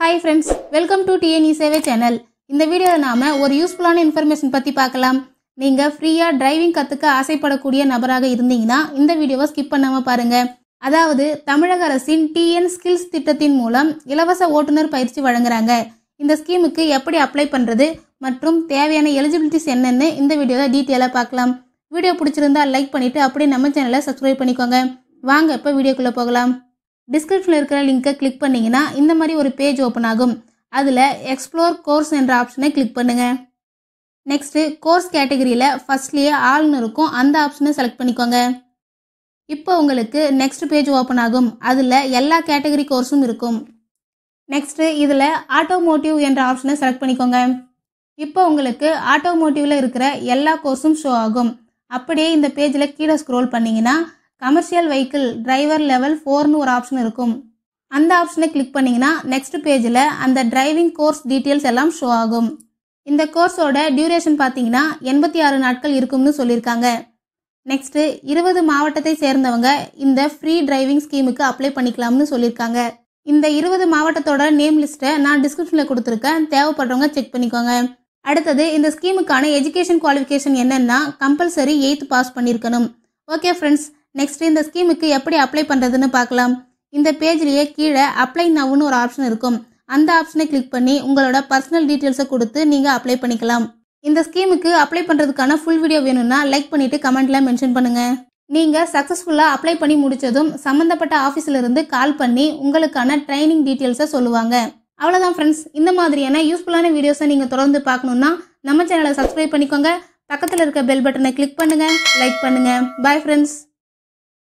Hi friends, welcome to TNE சேவை channel. இந்த வீடியோல நாம ஒரு யூஸ்ஃபுல்லான இன்ஃபர்மேஷன் பத்தி பார்க்கலாம். நீங்க ஃப்ரீயா டிரைவிங் கத்துக்க ஆசைப்படக்கூடிய நபராக இருந்தீங்கன்னா இந்த வீடியோவை ஸ்கிப் பண்ணாம பாருங்க. அதாவது தமிழக அரசின் டிஎன் ஸ்கில்ஸ் திட்டத்தின் மூலம் இலவச ஓட்டுநர் பயிற்சி வழங்குறாங்க. இந்த ஸ்கீமுக்கு எப்படி அப்ளை பண்றது மற்றும் தேவையான எலிஜிபிலிட்டிஸ் என்னன்னு இந்த வீடியோல டீட்டெயிலா பார்க்கலாம். வீடியோ பிடிச்சிருந்தா லைக் பண்ணிட்டு அப்படியே நம்ம சேனலை சப்ஸ்கிரைப் பண்ணிக்கோங்க. வாங்க இப்ப வீடியோக்குள்ள போகலாம். டிஸ்கிரிப்ஷன்ல இருக்கிற லிங்கை கிளிக் பண்ணீங்கன்னா இந்த மாதிரி ஒரு பேஜ் ஓப்பன் ஆகும். அதுல எக்ஸ்ப்ளோர் கோர்ஸ் என்ற ஆப்ஷனை கிளிக் பண்ணுங்க. நெக்ஸ்ட் கோர்ஸ் கேட்டகரியில ஃபர்ஸ்ட்லயே ஆல்னு இருக்கும், அந்த ஆப்ஷனை செலக்ட் பண்ணிக்கோங்க. இப்போ உங்களுக்கு நெக்ஸ்ட் பேஜ் ஓப்பன் ஆகும். அதுல எல்லா கேட்டகரி கோர்ஸும் இருக்கும். நெக்ஸ்ட் இதுல ஆட்டோமோட்டிவ் என்ற ஆப்ஷனை செலக்ட் பண்ணிக்கோங்க. இப்போ உங்களுக்கு ஆட்டோமோட்டிவ்ல இருக்கிற எல்லா கோர்ஸும் ஷோ ஆகும். அப்படியே இந்த பேஜ்ல கீழே ஸ்க்ரோல் பண்ணீங்கன்னா கமர்ஷியல் வெஹிக்கிள் டிரைவர் லெவல் 4னு ஒரு ஆப்ஷன் இருக்கும். அந்த ஆப்ஷனை கிளிக் பண்ணீங்கன்னா நெக்ஸ்ட் பேஜில் அந்த டிரைவிங் கோர்ஸ் டீட்டெயில்ஸ் எல்லாம் ஷோ ஆகும். இந்த கோர்ஸோட டியூரேஷன் பார்த்தீங்கன்னா 86 நாட்கள் இருக்கும்னு சொல்லியிருக்காங்க. நெக்ஸ்ட் 20 மாவட்டத்தை சேர்ந்தவங்க இந்த ஃப்ரீ டிரைவிங் ஸ்கீமுக்கு அப்ளை பண்ணிக்கலாம்னு சொல்லியிருக்காங்க. இந்த 20 மாவட்டத்தோட நேம் லிஸ்ட்டை நான் டிஸ்கிரிப்ஷனில் கொடுத்துருக்கேன், தேவைப்படுறவங்க செக் பண்ணிக்கோங்க. அடுத்தது இந்த ஸ்கீமுக்கான எஜுகேஷன் குவாலிஃபிகேஷன் என்னன்னா கம்பல்சரி 8th பாஸ் பண்ணியிருக்கணும். ஓகே ஃப்ரெண்ட்ஸ், நெக்ஸ்ட் இந்த ஸ்கீமுக்கு எப்படி அப்ளை பண்ணுறதுன்னு பார்க்கலாம். இந்த பேஜ்லேயே கீழே அப்ளை நவ்னு ஒரு ஆப்ஷன் இருக்கும். அந்த ஆப்ஷனை கிளிக் பண்ணி உங்களோட பர்சனல் டீட்டெயில்ஸை கொடுத்து நீங்கள் அப்ளை பண்ணிக்கலாம். இந்த ஸ்கீமுக்கு அப்ளை பண்ணுறதுக்கான ஃபுல் வீடியோ வேணும்னா லைக் பண்ணிவிட்டு கமெண்ட்டில் மென்ஷன் பண்ணுங்கள். நீங்கள் சக்ஸஸ்ஃபுல்லாக அப்ளை பண்ணி முடித்ததும் சம்மந்தப்பட்ட ஆஃபீஸிலிருந்து கால் பண்ணி உங்களுக்கான ட்ரைனிங் டீட்டெயில்ஸை சொல்லுவாங்க. அவ்வளோதான் ஃப்ரெண்ட்ஸ். இந்த மாதிரியான யூஸ்ஃபுல்லான வீடியோஸை நீங்கள் தொடர்ந்து பார்க்கணுன்னா நம்ம சேனலை சப்ஸ்கிரைப் பண்ணிக்கோங்க. பக்கத்தில் இருக்க பெல் பட்டனை கிளிக் பண்ணுங்கள், லைக் பண்ணுங்கள். Bye friends.